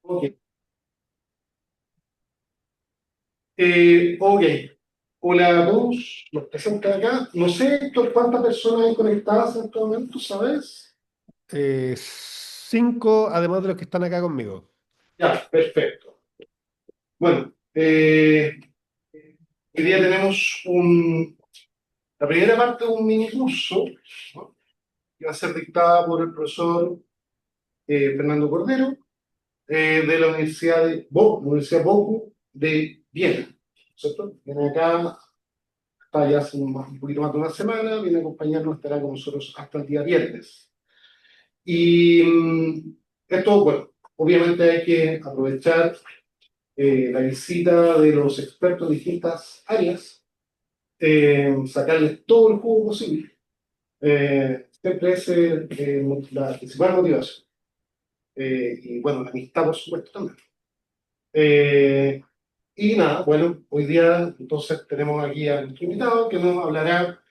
Ok. Ok. Hola a todos los presentes acá. No sé, Héctor, cuántas personas hay conectadas en este momento, ¿sabes? Cinco, además de los que están acá conmigo. Ya, perfecto. Bueno, hoy día tenemos la primera parte de un mini curso, ¿no? Que va a ser dictada por el profesor Fernando Cordero de la Universidad Boku de Viena, ¿cierto? Viene acá, está ya hace un poquito más de una semana, viene a acompañarnos, estará con nosotros hasta el día viernes. Y esto, bueno, obviamente hay que aprovechar la visita de los expertos en distintas áreas, sacarles todo el jugo posible. Siempre es la principal motivación. Y bueno, la amistad, por supuesto, también. Eh, y nada, bueno, hoy día entonces tenemos aquí a nuestro invitado que nos hablará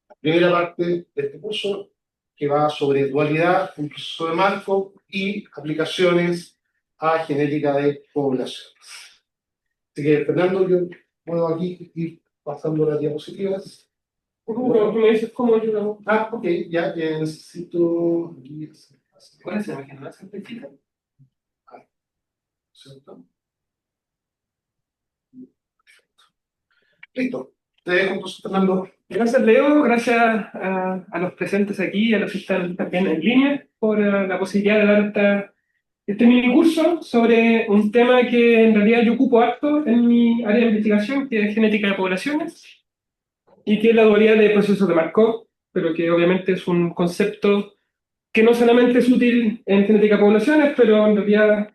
la primera parte de este curso, que va sobre dualidad, un proceso de Markov y aplicaciones a genética de poblaciones. Así que, Fernando, yo puedo aquí ir pasando las diapositivas. Pero tú me dices cómo yo lo... Ah, ok, ya, necesito aquí. ¿Cuál es la imagen más específica? Ah, ¿cierto? Listo. Te dejo entonces, Fernando. Gracias, Leo. Gracias a los presentes aquí, a los que están también en línea, por la posibilidad de dar este mini curso sobre un tema que en realidad yo ocupo harto en mi área de investigación, que es genética de poblaciones, y que es la dualidad de procesos de Markov, pero que obviamente es un concepto que no solamente es útil en genética de poblaciones, pero en realidad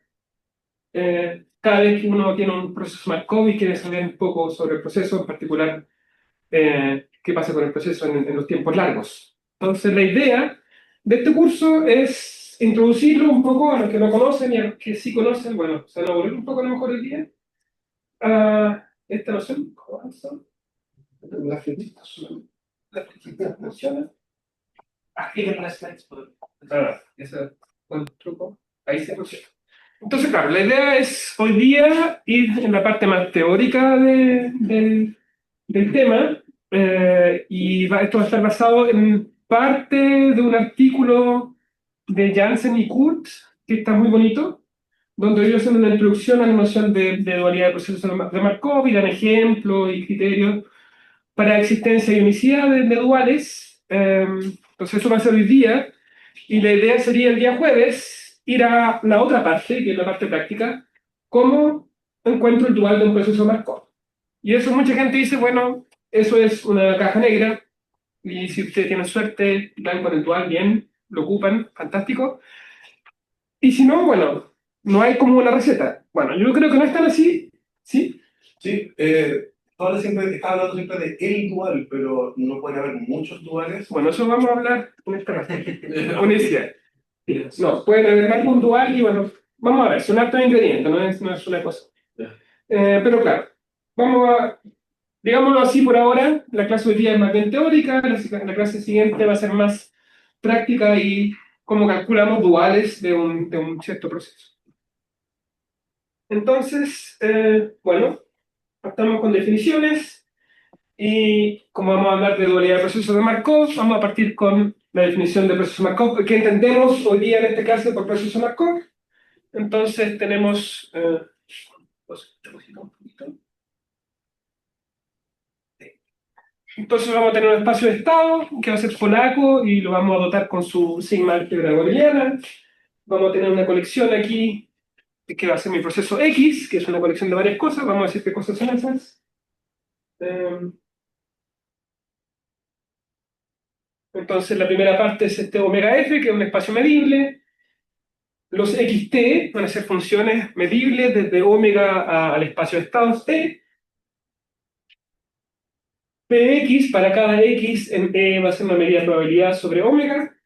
cada vez que uno tiene un proceso Markov y quiere saber un poco sobre el proceso, en particular qué pasa con el proceso en los tiempos largos. Entonces, la idea de este curso es introducirlo un poco a los que no conocen y a los que sí conocen, bueno, se van a aburrir un poco a lo mejor el día, a esta noción. ¿Cómo avanza? Las flechitas solamente. La flechita funciona. Activen las slides. Ese es buen truco. Ahí se funciona. Entonces, claro, la idea es hoy día ir en la parte más teórica del tema, esto va a estar basado en parte de un artículo de Jansen y Kurtz, que está muy bonito, donde ellos hacen una introducción a la noción de dualidad de procesos de Markov y dan ejemplos y criterios para existencia y unicidad de duales. Entonces, eso va a ser hoy día, y la idea sería el día jueves ir a la otra parte, que es la parte práctica, cómo encuentro el dual de un proceso Markov. Y eso mucha gente dice, bueno, eso es una caja negra, y si ustedes tienen suerte, dan con el dual bien, lo ocupan, fantástico. Y si no, bueno, no hay como una receta. Bueno, yo creo que no es tan así, ¿sí? Sí, siempre, está hablando siempre de el dual, pero no puede haber muchos duales. Bueno, eso vamos a hablar en esta parte. Universidad. No, pueden haber más de un dual y bueno, vamos a ver, son hartos ingredientes, no es una cosa. Ya. Pero claro, vamos a, digámoslo así por ahora, la clase de hoy día es más bien teórica, la clase siguiente va a ser más práctica y cómo calculamos duales de un cierto proceso. Entonces, bueno, partamos con definiciones y como vamos a hablar de dualidad de procesos de Markov, vamos a partir con la definición de proceso Markov, que entendemos hoy día en este caso por proceso Markov. Entonces tenemos... un poquito. Entonces vamos a tener un espacio de estado que va a ser polaco y lo vamos a dotar con su sigma álgebra booleana. Vamos a tener una colección aquí que va a ser mi proceso X, que es una colección de varias cosas. Vamos a decir qué cosas son esas. Eh, entonces la primera parte es este omega f, que es un espacio medible. Los xt van a ser funciones medibles desde omega al espacio de estados t. Px para cada x en E va a ser una medida de probabilidad sobre omega,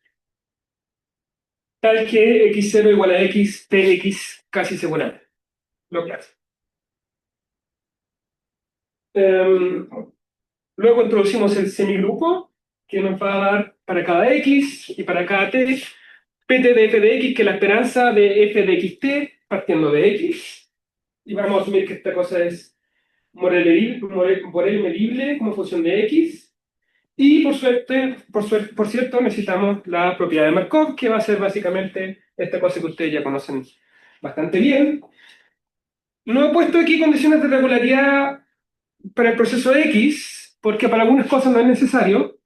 tal que x0 igual a x, px casi seguramente. Lo que hace. Um, Luego introducimos el semigrupo, que nos va a dar para cada x y para cada t PT de f de x, que es la esperanza de f de xt partiendo de x. Y vamos a asumir que esta cosa es Borel medible como función de x. Y por cierto, necesitamos la propiedad de Markov, que va a ser básicamente esta cosa que ustedes ya conocen bastante bien. No he puesto aquí condiciones de regularidad para el proceso X, porque para algunas cosas no es necesario,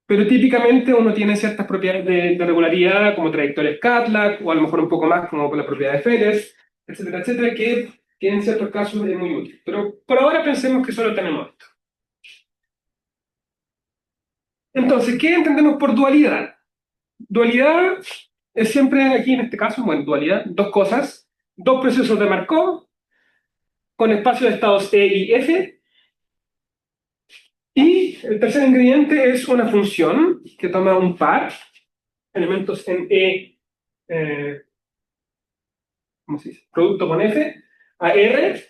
pero típicamente uno tiene ciertas propiedades de regularidad, como trayectorias Cadillac, o a lo mejor un poco más, como la propiedad de Fellers, etcétera, etcétera, que en ciertos casos es muy útil. Pero por ahora pensemos que solo tenemos esto. Entonces, ¿qué entendemos por dualidad? Dualidad es siempre aquí en este caso, bueno, dualidad, dos cosas, dos procesos de Markov con espacios de estados E y F. Y el tercer ingrediente es una función que toma un par, elementos en ¿cómo se dice? Producto con F, a R,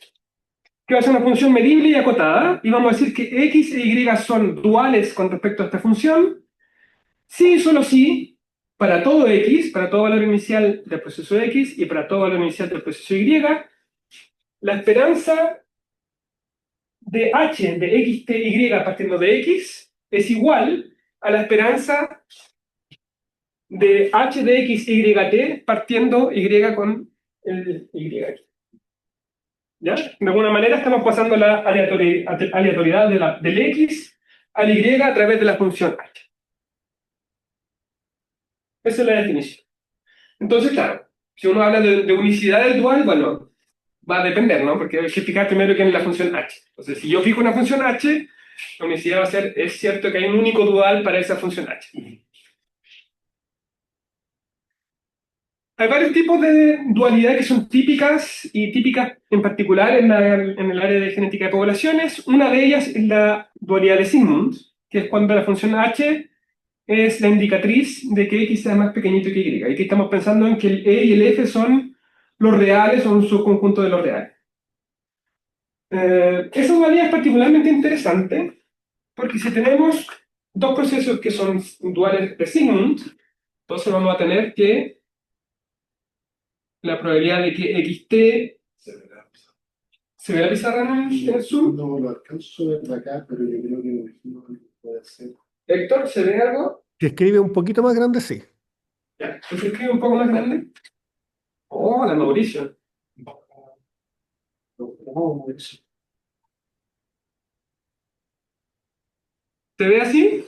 que va a ser una función medible y acotada, y vamos a decir que X e Y son duales con respecto a esta función, si y solo si, para todo X, para todo valor inicial del proceso X y para todo valor inicial del proceso Y, la esperanza de h de x t y partiendo de x es igual a la esperanza de h de x y t partiendo y con el y. ¿Ya? De alguna manera estamos pasando la aleatoriedad del x al y a través de la función h. Esa es la definición. Entonces, claro, si uno habla de unicidad del dual, bueno, va a depender, ¿no? Porque hay que explicar primero quién es la función h. Entonces, si yo fijo una función h, la unicidad va a ser, es cierto que hay un único dual para esa función h. Hay varios tipos de dualidad que son típicas y típicas en particular en el área de genética de poblaciones. Una de ellas es la dualidad de Sigmund, que es cuando la función h es la indicatriz de que x sea más pequeñito que y. Aquí estamos pensando en que el e y el f son los reales o un subconjunto de los reales. Esa dualidad es particularmente interesante porque si tenemos dos procesos que son duales de Sigmund, entonces vamos a tener que la probabilidad de que xt se ve la pizarra en el Zoom. No lo alcanzo a ver de acá, pero yo creo que me imagino que puede ser. Héctor, ¿se ve algo? Si escribe un poquito más grande, sí. Ya, ¿se escribe un poco más grande? Hola, Mauricio. No, eso. ¿Se ve así?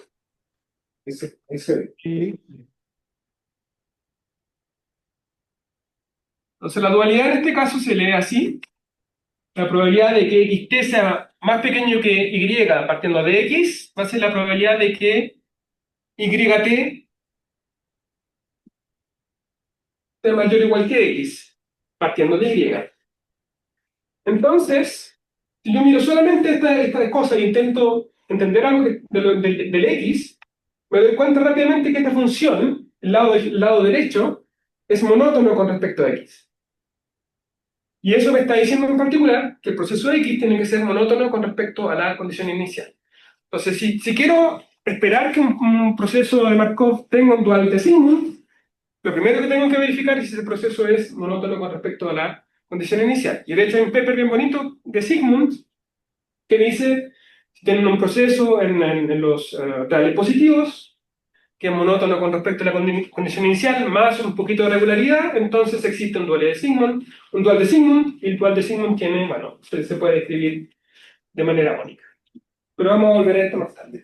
Ese. Sí. Entonces la dualidad en este caso se lee así. La probabilidad de que xt sea más pequeño que y partiendo de x va a ser la probabilidad de que yt sea mayor o igual que x partiendo de y. Entonces, si yo miro solamente esta cosa e intento entender algo del x, me doy cuenta rápidamente que esta función, el lado derecho, es monótono con respecto a x. Y eso me está diciendo en particular que el proceso X tiene que ser monótono con respecto a la condición inicial. Entonces, si quiero esperar que un proceso de Markov tenga un dual de Sigmund, lo primero que tengo que verificar es si ese proceso es monótono con respecto a la condición inicial. Y de hecho hay un paper bien bonito de Sigmund que dice, si tienen un proceso en los reales positivos, que es monótono con respecto a la condición inicial, más un poquito de regularidad, entonces existe un dual de Sigmund, y el dual de Sigmund tiene, bueno, se puede escribir de manera única. Pero vamos a volver a esto más tarde.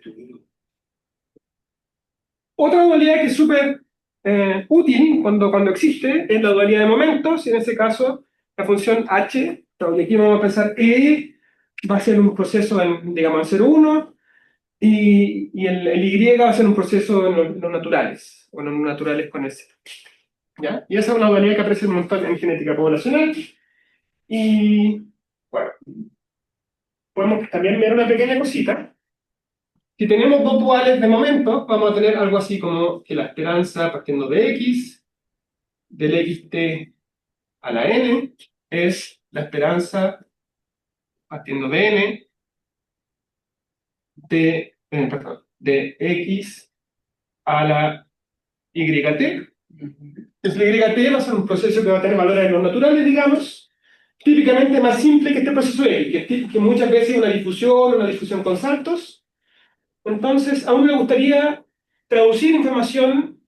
Otra dualidad que es súper útil cuando existe es la dualidad de momentos, y en ese caso la función h, y aquí vamos a pensar e va a ser un proceso en, digamos, en 0,1, y el Y va a ser un proceso en los naturales, o en los naturales con S. ¿Ya? Y esa es una dualidad que aparece un montón en genética poblacional. Y bueno, podemos también ver una pequeña cosita. Si tenemos dos duales de momento, vamos a tener algo así como que la esperanza partiendo de x, del xt a la n, es la esperanza partiendo de n de x a la yt. el YT va a ser un proceso que va a tener valores no naturales, digamos, típicamente más simple que este proceso X, que muchas veces es una difusión con saltos. Entonces, a uno le gustaría traducir información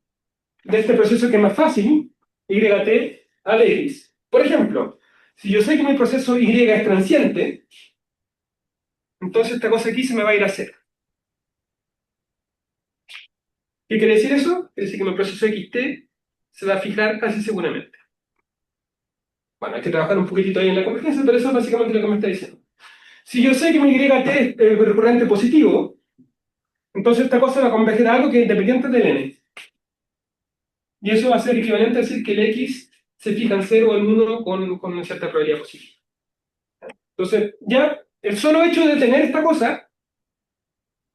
de este proceso que es más fácil, YT, al X. Por ejemplo, si yo sé que mi proceso Y es transiente, entonces esta cosa aquí se me va a ir a cero. ¿Qué quiere decir eso? Quiere decir que mi proceso XT se va a fijar casi seguramente. Bueno, hay que trabajar un poquitito ahí en la convergencia, pero eso es básicamente lo que me está diciendo. Si yo sé que mi YT es recurrente positivo, entonces esta cosa va a converger a algo que es independiente del n. Y eso va a ser equivalente a decir que el x se fija en 0 o en 1 con una cierta probabilidad positiva. Entonces, ya el solo hecho de tener esta cosa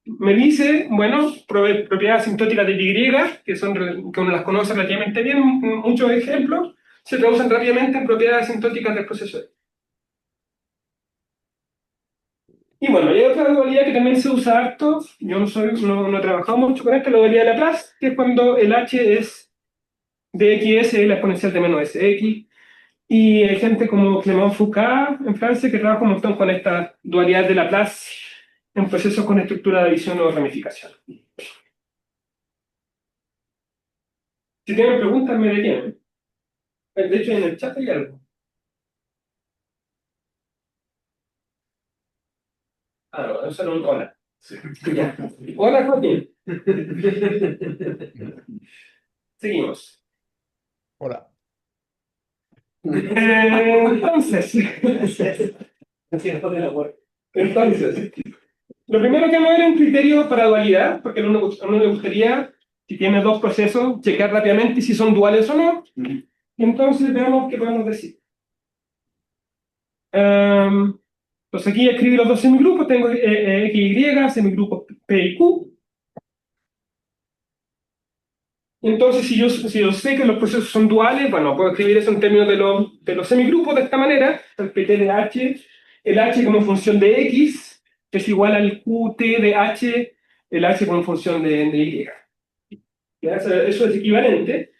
me dice, bueno, propiedades asintóticas de Y, que uno las conoce relativamente bien, muchos ejemplos, se traducen rápidamente en propiedades asintóticas del proceso. Y bueno, hay otra dualidad que también se usa harto, yo no he trabajado mucho con esta, la dualidad de Laplace, que es cuando el h es de x, la exponencial de menos sx, y hay gente como Clément Foucault en Francia que trabaja un montón con esta dualidad de Laplace en procesos con estructura de adición o ramificación. Si tienen preguntas, me detienen. De hecho, en el chat hay algo. Ah, no, eso era un hola. Sí. Ya. Hola, Joaquín. Seguimos. Hola. Entonces, lo primero que vamos a ver es un criterio para dualidad, porque a uno le gustaría, si tiene dos procesos, checar rápidamente si son duales o no. Y entonces veamos qué podemos decir. Pues aquí escribí los dos semigrupos, tengo X, Y, semigrupos P y Q. Y entonces, si yo sé que los procesos son duales, bueno, puedo escribir eso en términos de los semigrupos de esta manera. El PT de H, el H como función de X, es igual al QT de H, el H como función de Y. ¿Ya? Eso es equivalente.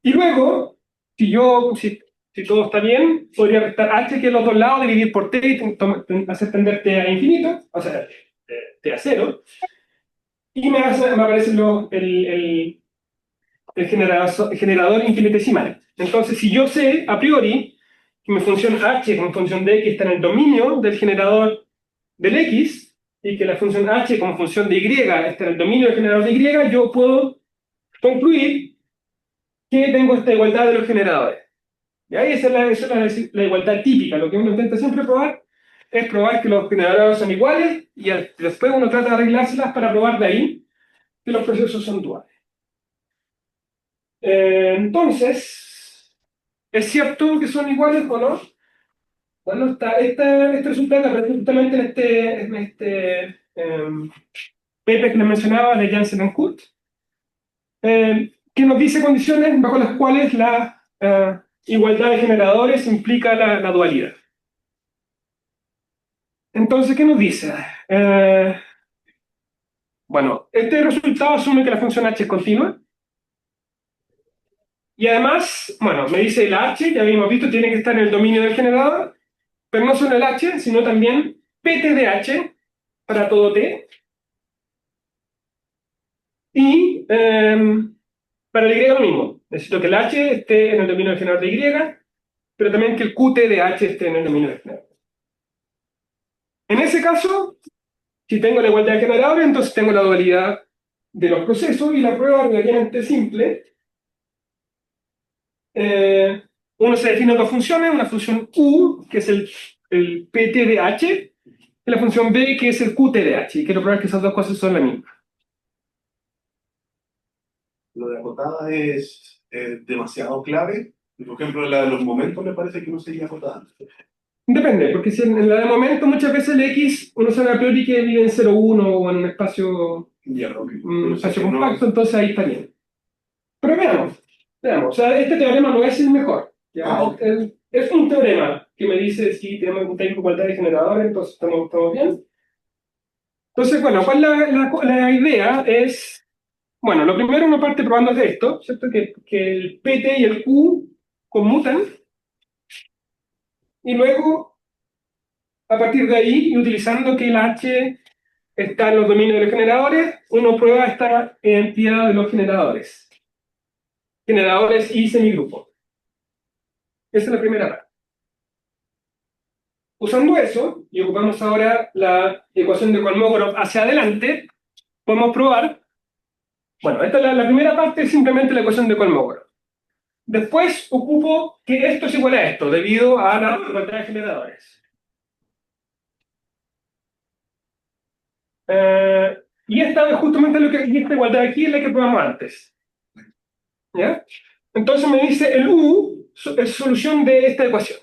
Y luego, si todo está bien, podría restar H, que es los dos lados, dividir por T y hacer tender T a infinito, o sea, T a cero. Y me aparece el generador infinitesimal. Entonces, si yo sé a priori que mi función h como función de x está en el dominio del generador del x, y que la función h como función de y está en el dominio del generador de y, yo puedo concluir que tengo esta igualdad de los generadores. Y ahí esa es la igualdad típica. Lo que uno intenta siempre probar es probar que los generadores son iguales y después uno trata de arreglárselas para probar de ahí que los procesos son duales. Entonces, ¿es cierto que son iguales o no? Bueno, este resultado aparece justamente en este paper que les mencionaba de Janssen and Kurt, que nos dice condiciones bajo las cuales la igualdad de generadores implica la dualidad. Entonces, ¿qué nos dice? Bueno, este resultado asume que la función h es continua. Y además, bueno, me dice el h, ya habíamos visto, tiene que estar en el dominio del generador, pero no solo el h, sino también pt de h para todo t. Y para el y lo mismo. Necesito que el h esté en el dominio del generador de y, pero también que el qt de h esté en el dominio del generador. En ese caso, si tengo la igualdad de generadores, entonces tengo la dualidad de los procesos y la prueba es relativamente simple. Uno se define dos funciones, una función u, que es el pt de h, y la función b, que es el qt de h. Y quiero probar que esas dos cosas son la misma. Lo de acotada es demasiado clave. Por ejemplo, la de los momentos me parece que no sería acotada. Depende, porque si en la de momento muchas veces el x uno sabe a priori que vive en 0,1 o en un espacio, Ya, ok. un espacio Pero si compacto, entonces ahí está bien. Pero veamos. O sea, este teorema no es el mejor. ¿Ya? Ah, ok. Es un teorema que me dice si tenemos un tipo de igualdad de generadores, entonces estamos bien. Entonces, bueno, ¿cuál la idea? Es Bueno, lo primero uno parte probando es esto, ¿cierto? Que el PT y el Q conmutan, y luego, a partir de ahí, y utilizando que la H está en los dominios de los generadores, uno prueba esta identidad de los generadores y semigrupos. Esa es la primera parte. Usando eso, y ocupamos ahora la ecuación de Kolmogorov hacia adelante, podemos probar, bueno, esta es la primera parte, es simplemente la ecuación de Kolmogorov. Después ocupo que esto es igual a esto, debido a la igualdad de generadores. Y esta es justamente esta igualdad aquí es la que probamos antes. ¿Ya? Entonces me dice el U es solución de esta ecuación.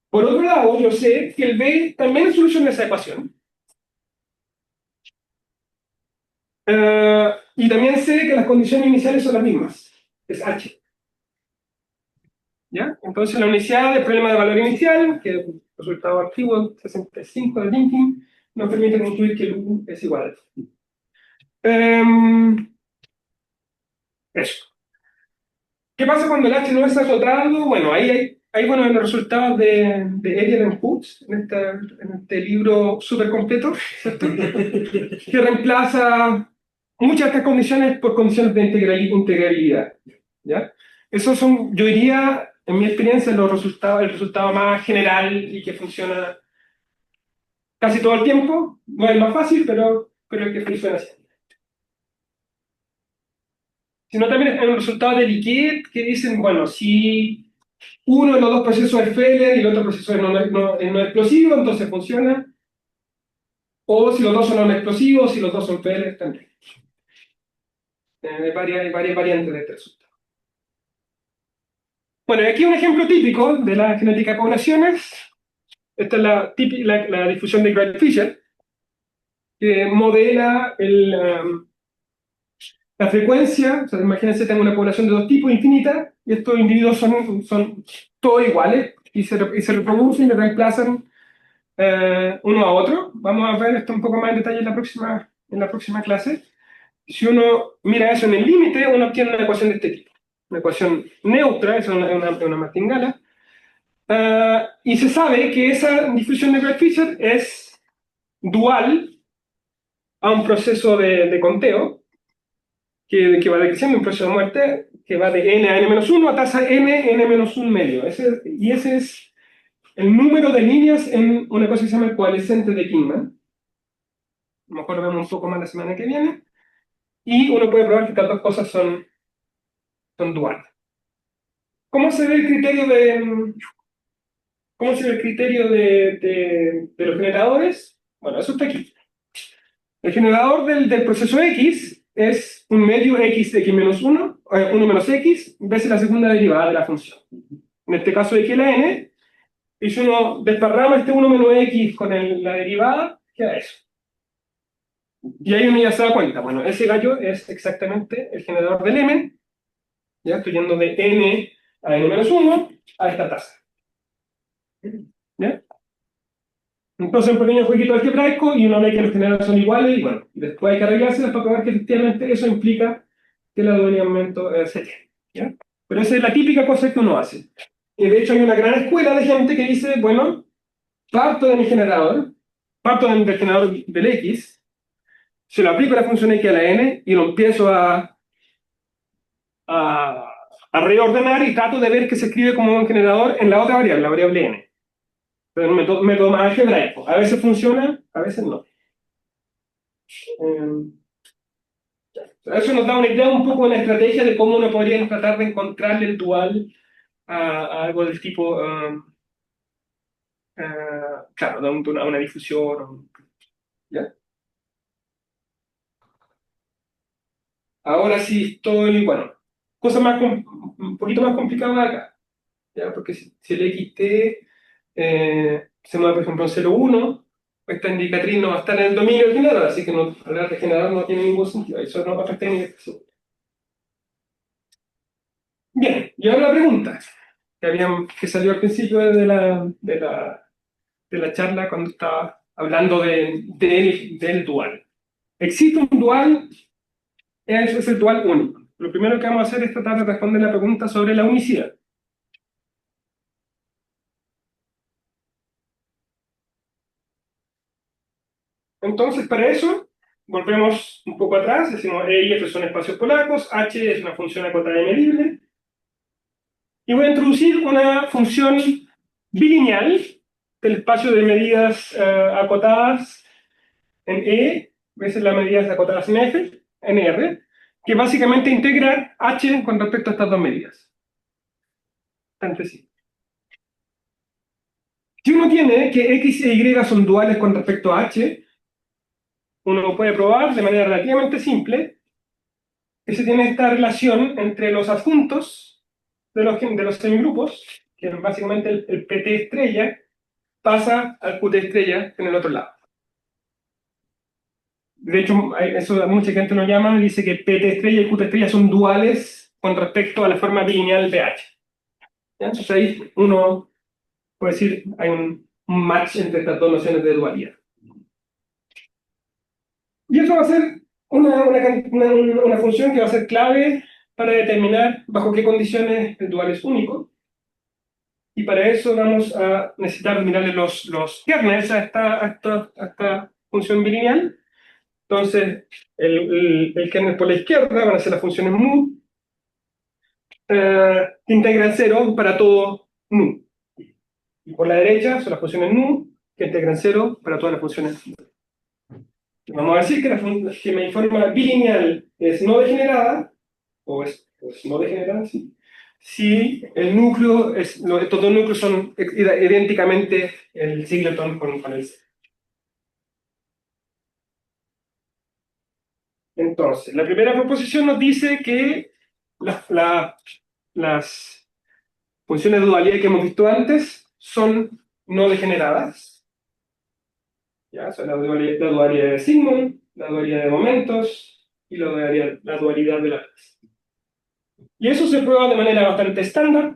Por otro lado, yo sé que el B también es solución de esa ecuación. Y también sé que las condiciones iniciales son las mismas. Es H. ¿Ya? Entonces la unicidad del problema de valor inicial, que es un resultado activo 65 de Linkin, nos permite concluir que el U es igual. Eso. ¿Qué pasa cuando el H no está acotado? Bueno, ahí bueno, los resultados de Eliot and Hooks, en este libro súper completo, ¿cierto? Que reemplaza muchas de estas condiciones por condiciones de integralidad. ¿Ya? Esos son, yo diría, en mi experiencia, el resultado más general y que funciona casi todo el tiempo. No es el más fácil, pero el que funciona así. Sino también hay un resultado de Likert que dicen, bueno, si uno de los dos procesos es Feller y el otro proceso es no explosivo, entonces funciona. O si los dos son no explosivos, si los dos son Feller, también. Hay varias variantes de este resultado. Bueno, y aquí un ejemplo típico de la genética de poblaciones. Esta es la difusión de Wright-Fisher, que modela la frecuencia. O sea, imagínense, tengo una población de dos tipos infinita, y estos individuos son todos iguales, y se reproducen y reemplazan uno a otro. Vamos a ver esto un poco más en detalle en la próxima clase. Si uno mira eso en el límite, uno obtiene una ecuación de este tipo. Una ecuación neutra, es una martingala. Y se sabe que esa difusión de Wright-Fisher es dual a un proceso de conteo que va decreciendo, un proceso de muerte que va de n a n-1 a tasa n-1 medio. Y ese es el número de líneas en una cosa que se llama el coalescente de Kingman. A lo mejor lo vemos un poco más la semana que viene. Y uno puede probar que estas dos cosas son duales. ¿Cómo se ve el criterio de los generadores? Bueno, eso está aquí. El generador del proceso X es un medio x de x-1, 1 menos x, veces la segunda derivada de la función. En este caso x la n, y si uno desparrama este 1 menos x con la derivada, queda eso. Y ahí uno ya se da cuenta, bueno, ese gallo es exactamente el generador del m, ya estoy yendo de n a n-1 a esta tasa. ¿Ya? Entonces un pequeño jueguito algebraico y uno ve que los generadores son iguales, y bueno, después hay que arreglárselas para probar que efectivamente eso implica que la dualidad de momento se tiene. ¿Ya? Pero esa es la típica cosa que uno hace. Y de hecho hay una gran escuela de gente que dice, bueno, parto de mi generador, parto del generador del x, se lo aplico a la función x a la n y lo empiezo a reordenar y trato de ver que se escribe como un generador en la otra variable, la variable n. Pero un método más algebraico. A veces funciona, a veces no. Eso nos da una idea un poco de la estrategia de cómo uno podría tratar de encontrarle el dual a algo del tipo, claro, a una difusión. ¿Ya? Ahora sí estoy, bueno, cosa un poquito más complicada acá, ¿ya? Porque si el XT se mueve, por ejemplo, en 0,1, esta indicatriz no va a estar en el dominio del generador, así que hablar de generador no tiene ningún sentido, eso no va a afectar ni expresión. Bien, y ahora la pregunta que salió al principio de la charla cuando estaba hablando del dual. ¿Existe un dual es el dual único. Lo primero que vamos a hacer es tratar de responder la pregunta sobre la unicidad. Entonces, para eso, volvemos un poco atrás, decimos E y F son espacios polacos, H es una función acotada y medible, y voy a introducir una función bilineal del espacio de medidas acotadas en E, veces las medidas acotadas en F, en R, que básicamente integra H con respecto a estas dos medidas. Bastante simple. Si uno tiene que X e Y son duales con respecto a H, uno puede probar de manera relativamente simple que se tiene esta relación entre los adjuntos de los semigrupos, que es básicamente el PT estrella, pasa al QT estrella en el otro lado. De hecho, eso mucha gente lo llama, dice que PT estrella y QT estrella son duales con respecto a la forma bilineal de H. ¿Ya? Entonces ahí uno puede decir, hay un match entre estas dos nociones de dualidad. Y eso va a ser una función que va a ser clave para determinar bajo qué condiciones el dual es único. Y para eso vamos a necesitar mirarle los kernels a esta función bilineal. Entonces, el kernel por la izquierda van a ser las funciones mu, que integran 0 para todo nu. Y por la derecha son las funciones nu, que integran 0 para todas las funciones nu. Vamos a decir que mi forma bilineal es no degenerada, o es no degenerada, sí. Si el núcleo, estos dos núcleos son idénticamente el singleton con el C. Entonces, la primera proposición nos dice que las funciones de dualidad que hemos visto antes son no degeneradas. ¿Ya? Son la dualidad de Sigmund, la dualidad de momentos y la dualidad de Laplace. Y eso se prueba de manera bastante estándar.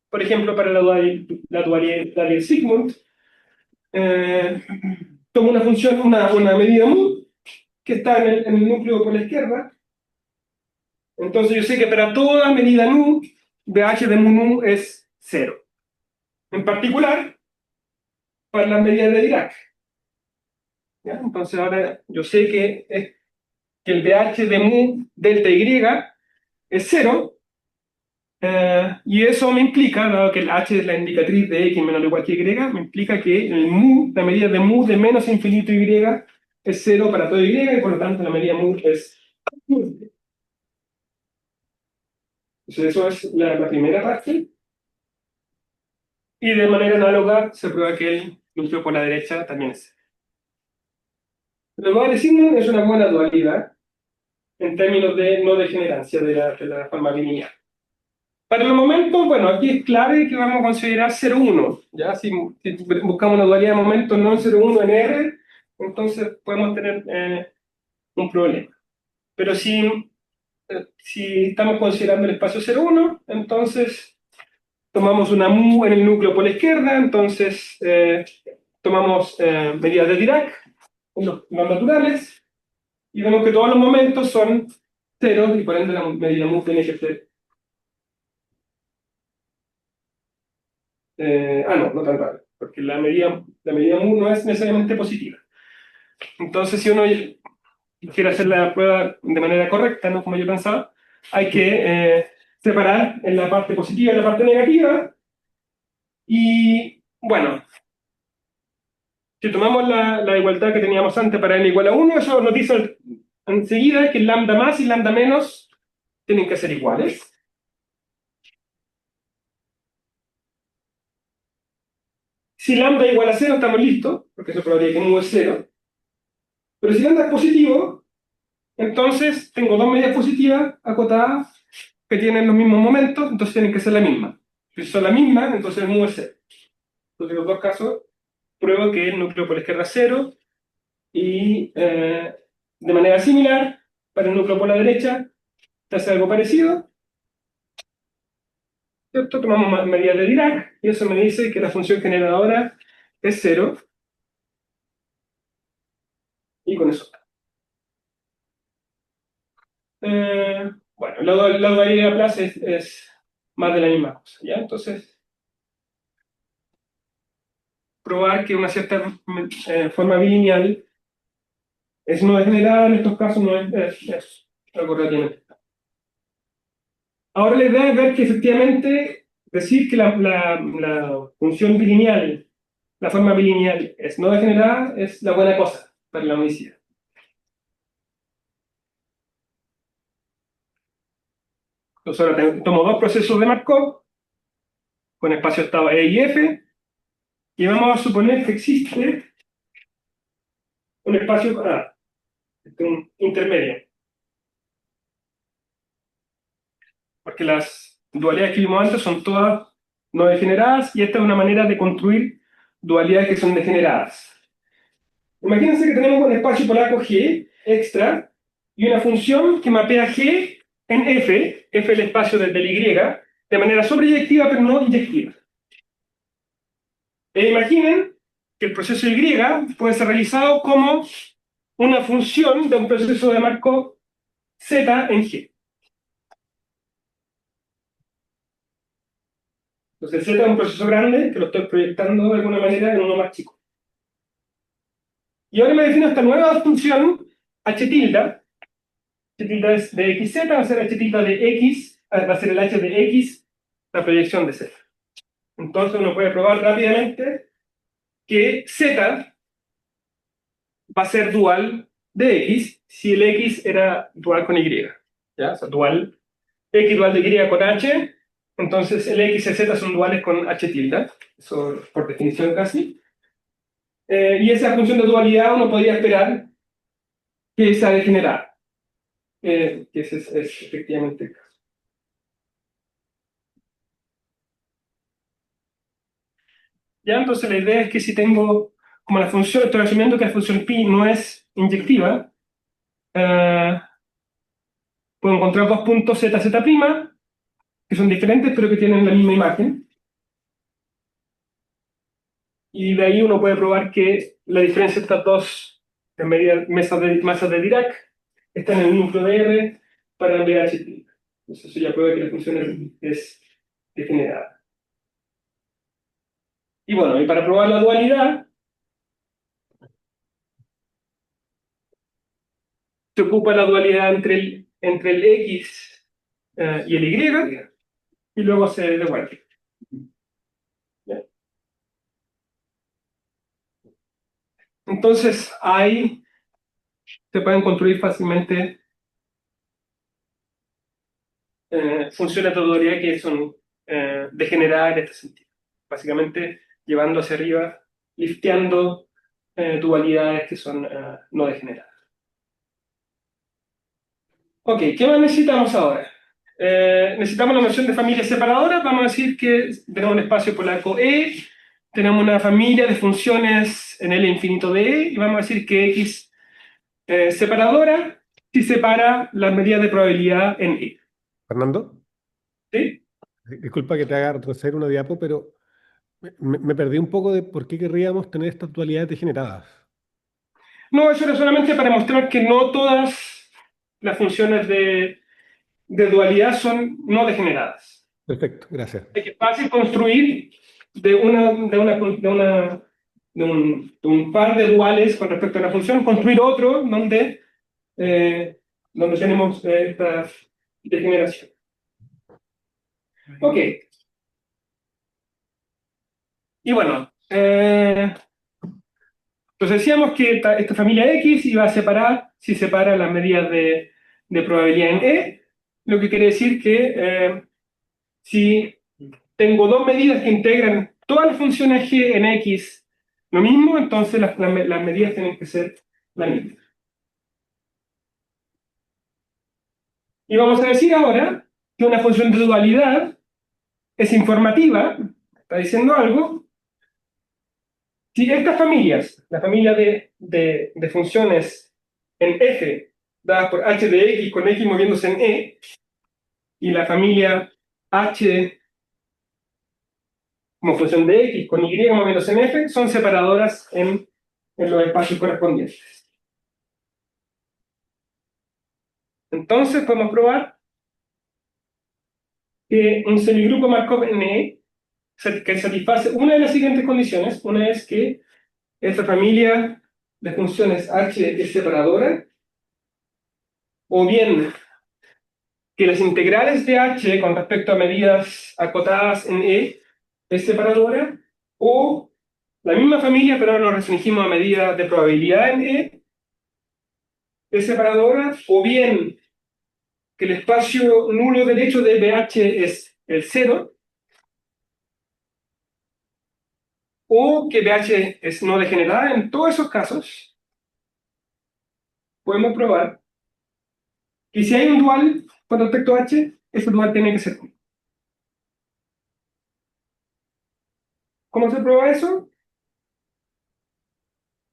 Por ejemplo, para la dualidad de Sigmund, tomo una función, una medida mu, que está en el núcleo por la izquierda. Entonces yo sé que para toda medida nu, BH de mu nu es 0. En particular, para las medidas de Dirac. ¿Ya? Entonces ahora yo sé que el BH de mu delta Y es 0. Y eso me implica, dado que el h es la indicatriz de x menor o igual que y, me implica que el mu, la medida de mu de menos infinito y es 0 para todo y, y por lo tanto la medida mu es 1. Entonces eso es la primera parte. Y de manera análoga se prueba que el núcleo por la derecha también es 0. Lo que voy a decir es una buena dualidad en términos de no degenerancia de la forma lineal. Para el momento, bueno, aquí es clave que vamos a considerar 0,1. ¿Ya? Si buscamos una dualidad de momentos no en 0,1 en R, entonces podemos tener un problema. Pero si estamos considerando el espacio 0,1, entonces tomamos una mu en el núcleo por la izquierda, entonces tomamos medidas de Dirac, los naturales, y vemos que todos los momentos son 0, y por ende la medida mu tiene que ser no tan raro, porque la medida mu no es necesariamente positiva. Entonces, si uno quiere hacer la prueba de manera correcta, ¿no? Como yo pensaba, hay que separar en la parte positiva y la parte negativa. Y bueno, si tomamos la igualdad que teníamos antes para n igual a 1, eso nos dice enseguida que lambda más y lambda menos tienen que ser iguales. Si lambda igual a 0, estamos listos, porque eso probaría que mu es 0. Pero si lambda es positivo, entonces tengo dos medidas positivas acotadas que tienen los mismos momentos, entonces tienen que ser la misma. Si son la misma, entonces el mu es 0. Entonces en los dos casos pruebo que el núcleo por la izquierda es 0 y de manera similar, para el núcleo por la derecha, se hace algo parecido. ¿Cierto? Tomamos medidas de Dirac y eso me dice que la función generadora es 0. Y con eso. bueno, la dualidad de Laplace es más de la misma cosa, ¿ya? Entonces, probar que una cierta forma bilineal es no degenerada en estos casos no es algo relativamente. Ahora la idea es ver que efectivamente decir que la función bilineal, la forma bilineal es no degenerada es la buena cosa para la unicidad. Entonces ahora tomo dos procesos de Markov con espacio estado E y F y vamos a suponer que existe un espacio un intermedio. Porque las dualidades que vimos antes son todas no degeneradas y esta es una manera de construir dualidades que son degeneradas. Imagínense que tenemos un espacio polaco G extra y una función que mapea G en F, F el espacio del Y, de manera sobreyectiva pero no inyectiva. E imaginen que el proceso Y puede ser realizado como una función de un proceso de Markov Z en G. Entonces Z es un proceso grande que lo estoy proyectando de alguna manera en uno más chico. Y ahora me defino esta nueva función h tilde. H tilde es de xz, va a ser h tilde de x, va a ser el h de x, la proyección de z. Entonces uno puede probar rápidamente que z va a ser dual de x si el x era dual con y. ¿Ya? O sea, dual, x dual de y con h, entonces el x y z son duales con h tilde. Eso por definición casi. Y esa función de dualidad uno podría esperar que sea degenerada. Que ese es efectivamente el caso. ¿Ya? Entonces la idea es que si tengo, como la función, estoy asumiendo que la función pi no es inyectiva, puedo encontrar dos puntos z, z', que son diferentes pero que tienen la misma imagen. Y de ahí uno puede probar que la diferencia de estas dos masas de Dirac está en el núcleo de R para el BH. Entonces eso ya prueba que la función es degenerada. Y bueno, y para probar la dualidad, se ocupa la dualidad entre el X y el Y, y luego se devuelve. ¿Ya? Entonces, ahí se pueden construir fácilmente funciones de dualidad que son degeneradas en este sentido. Básicamente, llevando hacia arriba, lifteando dualidades que son no degeneradas. Ok, ¿qué más necesitamos ahora? Necesitamos la noción de familia separadora. Vamos a decir que tenemos un espacio polaco E, tenemos una familia de funciones en L infinito de E, y vamos a decir que X separadora si separa las medidas de probabilidad en E. Fernando, ¿Sí? disculpa que te haga retroceder una diapo, pero me perdí un poco de por qué querríamos tener estas dualidades degeneradas. No, eso era solamente para mostrar que no todas las funciones de dualidad son no degeneradas. Perfecto, gracias. Es que es fácil construir de un par de duales con respecto a una función, construir otro donde tenemos esta degeneración. Ok. Y bueno, entonces decíamos que esta familia X iba a separar, si separa las medidas de probabilidad en E, lo que quiere decir que si tengo dos medidas que integran todas las funciones G en X lo mismo, entonces las medidas tienen que ser la misma. Y vamos a decir ahora que una función de dualidad es informativa, está diciendo algo, si estas familias, la familia de funciones en F dadas por h de x con x moviéndose en E, y la familia h como función de x con y moviéndose en F, son separadoras en los espacios correspondientes. Entonces podemos probar que un semigrupo Markov en E que satisface una de las siguientes condiciones. Una es que esta familia de funciones H es separadora, o bien que las integrales de H con respecto a medidas acotadas en E es separadora, o la misma familia, pero ahora lo restringimos a medidas de probabilidad en E, es separadora, o bien que el espacio nulo derecho de BH es el cero, o que BH es no degenerada. En todos esos casos, podemos probar que si hay un dual con respecto a H, ese dual tiene que ser uno. ¿Cómo se prueba eso?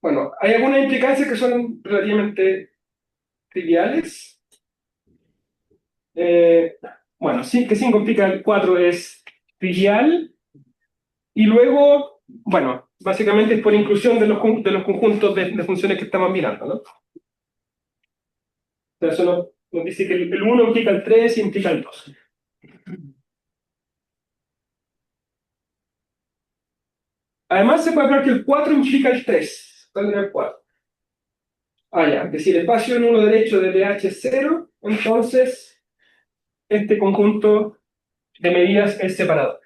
Bueno, hay algunas implicancias que son relativamente triviales. Bueno, sí, que 5 implica el 4 es trivial. Y luego, bueno, básicamente es por inclusión de los conjuntos de funciones que estamos mirando, ¿no? Entonces eso nos dice que el 1 implica el 3 y implica el 2. Además se puede probar que el 4 implica el 3. ¿Cuál era el 4? Ah, ya, que si el espacio en uno derecho de pH es 0, entonces este conjunto de medidas es separado.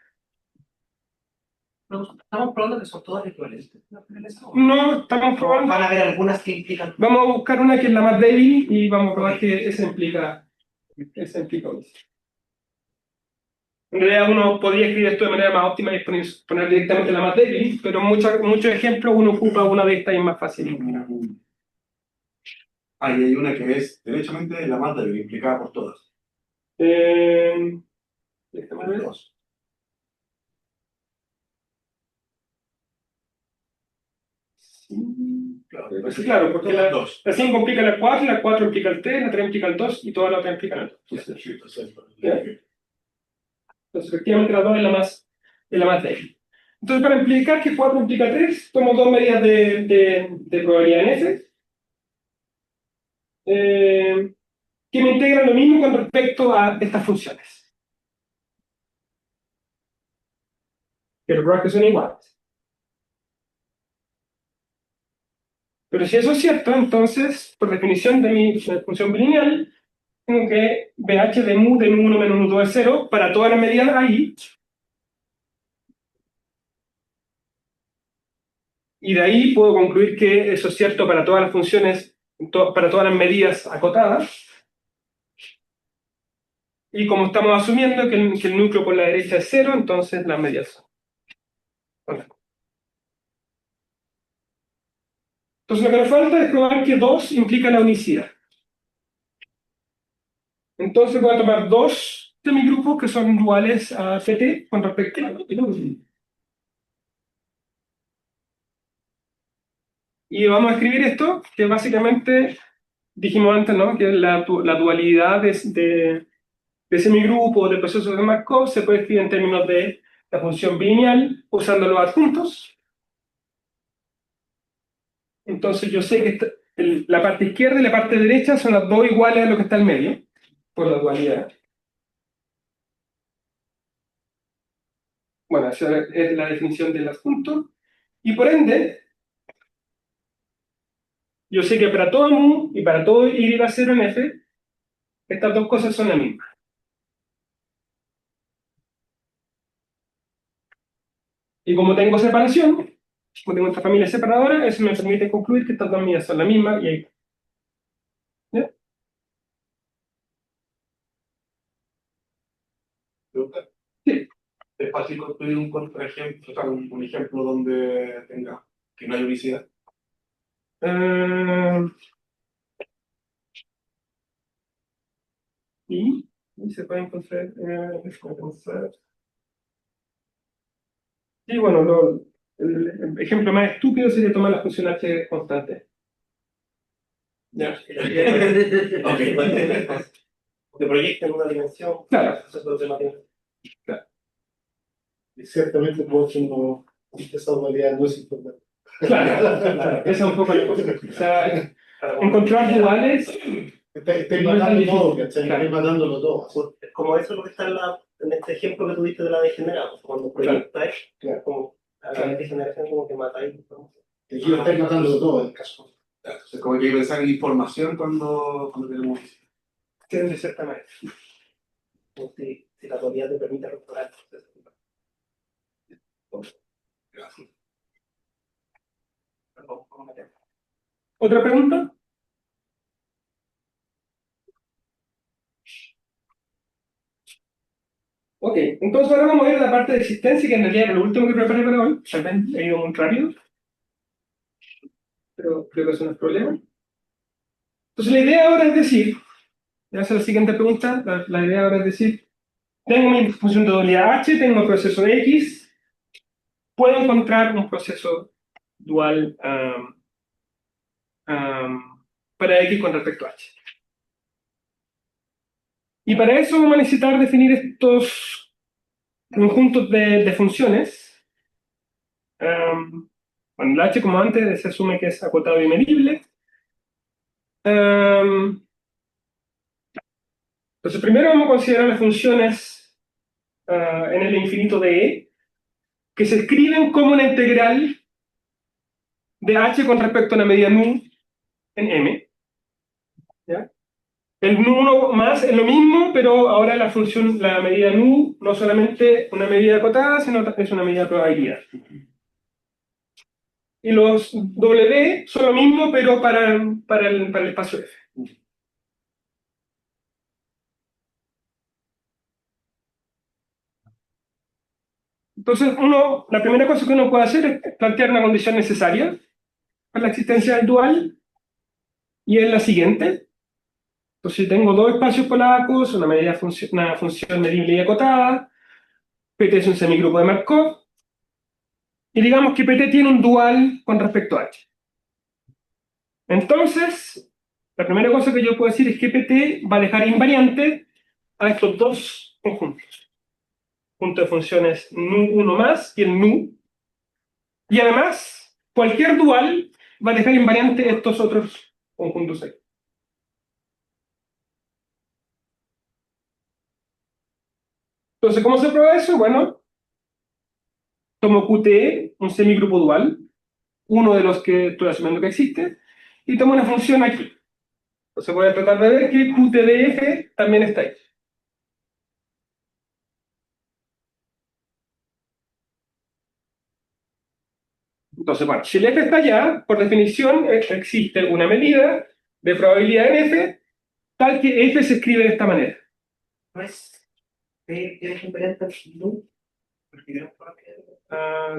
No, estamos probando que son todas equivalentes. No, estamos probando. Van a haber algunas que implican. Vamos a buscar una que es la más débil y vamos a probar que esa implica un. En realidad uno podría escribir esto de manera más óptima y poner directamente la más débil, pero en muchos ejemplos uno ocupa una de estas y es más fácil. Ahí hay una que es derechamente la más débil, implicada por todas. Déjame ver. Dos. Sí, Claro, pues sí, claro, porque la dos. 5 implica la 4, la 4 implica el 3, la 3 implica el 2 y todas las otras implican el 2. Entonces, efectivamente, la 2 es la más débil. Entonces, para implicar que 4 implica 3, tomo dos medidas de probabilidad en F, que me integran lo mismo con respecto a estas funciones. Quiero probar que son iguales. Pero si eso es cierto, entonces, por definición de mi función bilineal, tengo que BH de mu 1 menos mu 2 es 0 para todas las medidas ahí. Y de ahí puedo concluir que eso es cierto para todas las funciones, para todas las medidas acotadas. Y como estamos asumiendo que el núcleo por la derecha es 0, entonces las medidas son. Entonces lo que nos falta es probar que 2 implica la unicidad. Entonces voy a tomar dos semigrupos que son duales a CT con respecto a... Y vamos a escribir esto, que básicamente dijimos antes, ¿no? Que la dualidad de semigrupo de procesos de Markov se puede escribir en términos de la función bilineal usando los adjuntos. Entonces yo sé que la parte izquierda y la parte derecha son las dos iguales a lo que está en medio, por la dualidad. Bueno, esa es la definición del adjunto. Y por ende, yo sé que para todo mu y para todo y0 en f, estas dos cosas son las mismas. Y como tengo separación, como tengo esta familia separadora, eso me permite concluir que estas dos medidas son las mismas y ahí. ¿Ya? Sí. Es fácil construir un contraejemplo, o sea, un ejemplo donde tenga que no hay unicidad. Y se puede encontrar. Sí, bueno, el ejemplo más estúpido sería tomar la función h constante. Ya. Ok, Que proyecten una dimensión. Claro. Eso es lo que más tiene. Y ciertamente no, esa dualidad no es importante. Claro, esa es un poco la cosa. O sea, encontrar duales Estáis No es tan matando difícil. todo, ¿cachai? Claro. Estáis matándolo todo. Pues, como eso es lo que está en este ejemplo que tuviste de la degeneración. Cuando proyectáis, Claro. como a la degeneración, como que matáis información. Aquí lo estáis matando todo en el caso. Entonces, como que hay que pensar en información cuando queremos. Sí, de cierta manera. Como si la teoría te permite restaurar el proceso. Gracias. Perdón, por meter. ¿Otra pregunta? Ok, entonces ahora vamos a ir a la parte de existencia, que en realidad era lo último que preparé para hoy. Tal vez he ido muy rápido, pero creo que eso no es problema. Entonces la idea ahora es decir, voy a hacer la siguiente pregunta, la idea ahora es decir, tengo mi función de dualidad H, tengo el proceso X, puedo encontrar un proceso dual para X con respecto a H. Y para eso vamos a necesitar definir estos conjuntos de funciones. Bueno, el H, como antes, se asume que es acotado y medible. Entonces, primero vamos a considerar las funciones en el infinito de E, que se escriben como una integral de H con respecto a una medida nu en M. ¿Ya? El nu1 más es lo mismo, pero ahora la función, la medida nu, no solamente una medida acotada, sino es una medida de probabilidad. Y los W son lo mismo, pero para el espacio F. Entonces, la primera cosa que uno puede hacer es plantear una condición necesaria para la existencia del dual, y es la siguiente. Entonces, tengo dos espacios polacos, una función medible y acotada, PT es un semigrupo de Markov, y digamos que PT tiene un dual con respecto a H. Entonces, la primera cosa que yo puedo decir es que PT va a dejar invariante a estos dos conjuntos. Conjunto de funciones nu1 más y el nu. Y además, cualquier dual va a dejar invariante estos otros conjuntos ahí. Entonces, ¿cómo se prueba eso? Bueno, tomo Qt, un semigrupo dual, uno de los que estoy asumiendo que existe, y tomo una función aquí. Entonces voy a tratar de ver que Qt de f también está ahí. Entonces, bueno, si el f está allá, por definición existe una medida de probabilidad en f, tal que f se escribe de esta manera. ¿No es tienes invariante al nu? Porque queremos probar que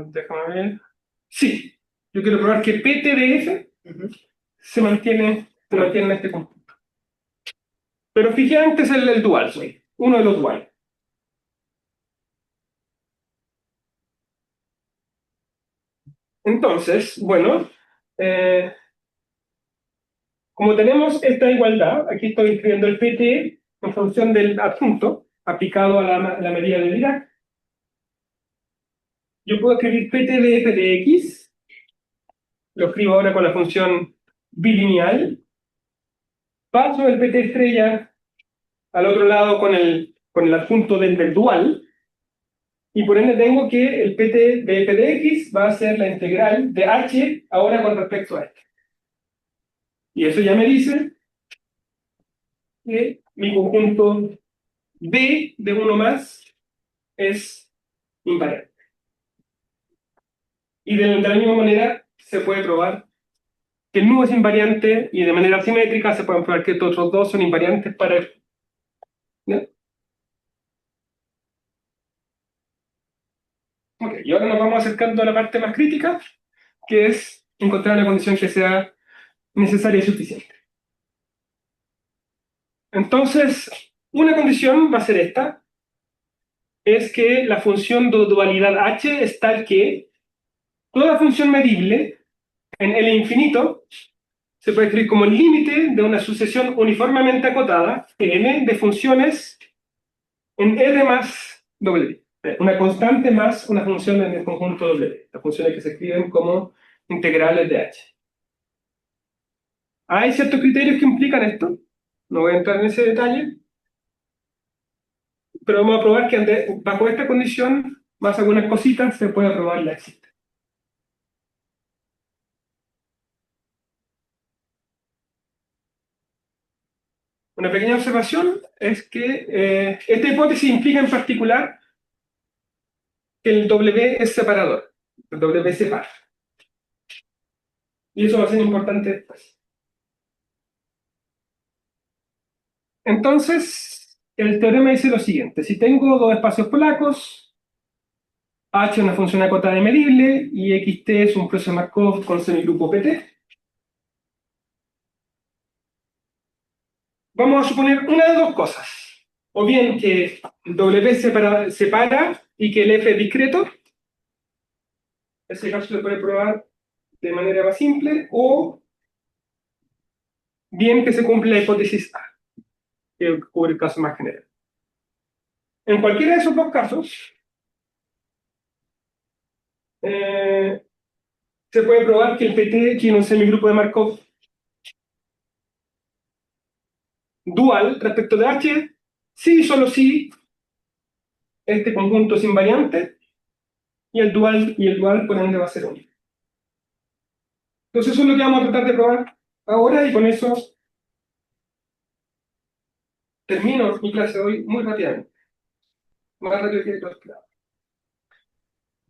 Déjame ver. Sí, yo quiero probar que pt de f se mantiene en este conjunto. Pero fijé antes el dual, uno de los duales. Entonces, bueno, como tenemos esta igualdad, aquí estoy escribiendo el PT en función del adjunto aplicado a la medida de Dirac. Yo puedo escribir PT de f de x, lo escribo ahora con la función bilineal, paso el PT estrella al otro lado con el adjunto del dual, y por ende tengo que el PT de f de x va a ser la integral de h ahora con respecto a este. Y eso ya me dice que mi conjunto B de 1 más es invariante. Y de la misma manera se puede probar que el nu es invariante, y de manera simétrica se pueden probar que estos otros dos son invariantes para F. ¿Ya? Ok, y ahora nos vamos acercando a la parte más crítica, que es encontrar una condición que sea necesaria y suficiente. Entonces, una condición va a ser esta, es que la función de dualidad h es tal que toda función medible en L infinito se puede escribir como el límite de una sucesión uniformemente acotada, n, de funciones en R más W. Una constante más una función en el conjunto W. Las funciones que se escriben como integrales de h. ¿Hay ciertos criterios que implican esto? No voy a entrar en ese detalle, pero vamos a probar que bajo esta condición, más algunas cositas, se puede probar la existencia. Una pequeña observación es que esta hipótesis implica en particular que el W es separador, el W separa. Y eso va a ser importante después. Entonces, el teorema dice lo siguiente: si tengo dos espacios polacos, H es una función acotada y medible, y XT es un proceso de Markov con semigrupo PT, vamos a suponer una de dos cosas. O bien que el W separa y que el F es discreto. Ese caso se puede probar de manera más simple, o bien que se cumple la hipótesis A, que cubre el caso más general. En cualquiera de esos dos casos, se puede probar que el PT tiene un semigrupo de Markov dual respecto de H, sí y solo si este conjunto es invariante y el dual por ende va a ser único. Entonces eso es lo que vamos a tratar de probar ahora, y con eso termino mi clase de hoy muy rápidamente, más rápido que lo esperaba.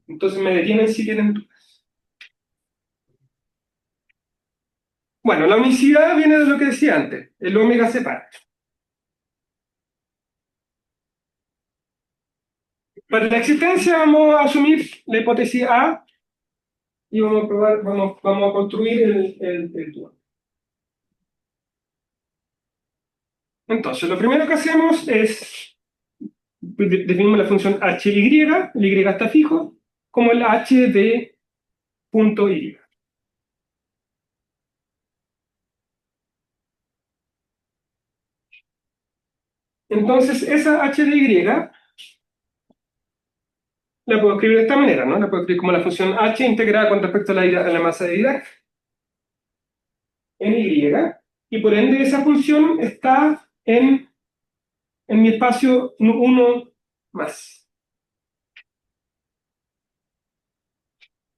Entonces me detienen si tienen dudas. Bueno, la unicidad viene de lo que decía antes, el omega separa. Para la existencia vamos a asumir la hipótesis A y vamos a probar, vamos a construir el dual. Entonces, lo primero que hacemos es definimos la función hy, el y está fijo, como el h de punto y. Entonces, esa h de y la puedo escribir de esta manera, ¿no? La puedo escribir como la función h integrada con respecto a la masa de Dirac en y, y por ende esa función está en mi espacio 1 más.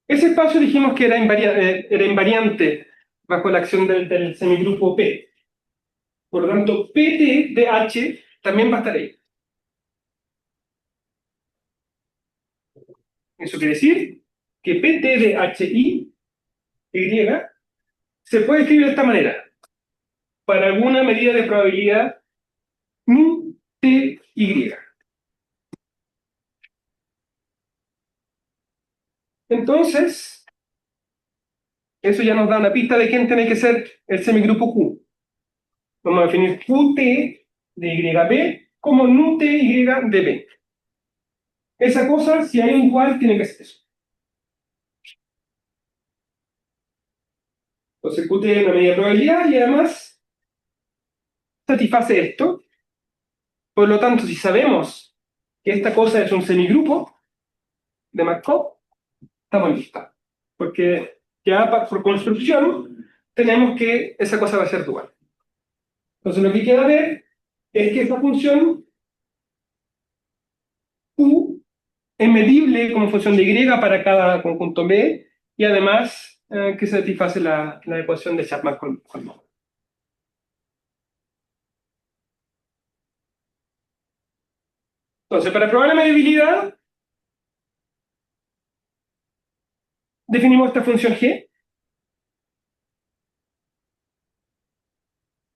Ese espacio dijimos que era invariante bajo la acción del semigrupo P. Por lo tanto, PT de H también va a estar ahí. Eso quiere decir que PT de HI, Y, se puede escribir de esta manera. Para alguna medida de probabilidad mu TY. Entonces, eso ya nos da una pista de quién tiene que ser el semigrupo Q. Vamos a definir QT de YB como nu TY de B. Esa cosa, si hay un igual, tiene que ser eso. Entonces QT es una medida de probabilidad y además satisface esto. Por lo tanto, si sabemos que esta cosa es un semigrupo de Markov, estamos listos. Porque ya por construcción tenemos que esa cosa va a ser dual. Entonces lo que queda ver es que esta función Q es medible como función de Y para cada conjunto B, y además que satisface la ecuación de Chapman-Kolmogorov. Entonces, para probar la medibilidad, definimos esta función G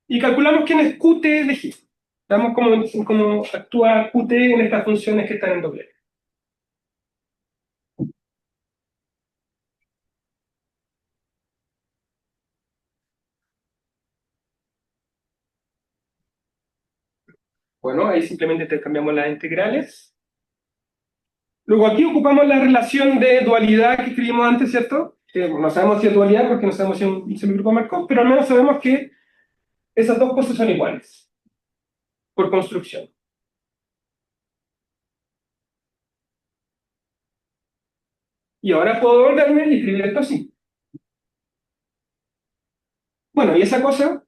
y calculamos quién es Qt de G. Veamos cómo actúa Qt en estas funciones que están en doble. Bueno, ahí simplemente intercambiamos las integrales. Luego aquí ocupamos la relación de dualidad que escribimos antes, ¿cierto? Que no sabemos si es dualidad porque no sabemos si es un semigrupo Markov, pero al menos sabemos que esas dos cosas son iguales, por construcción. Y ahora puedo volverme y escribir esto así. Bueno, y esa cosa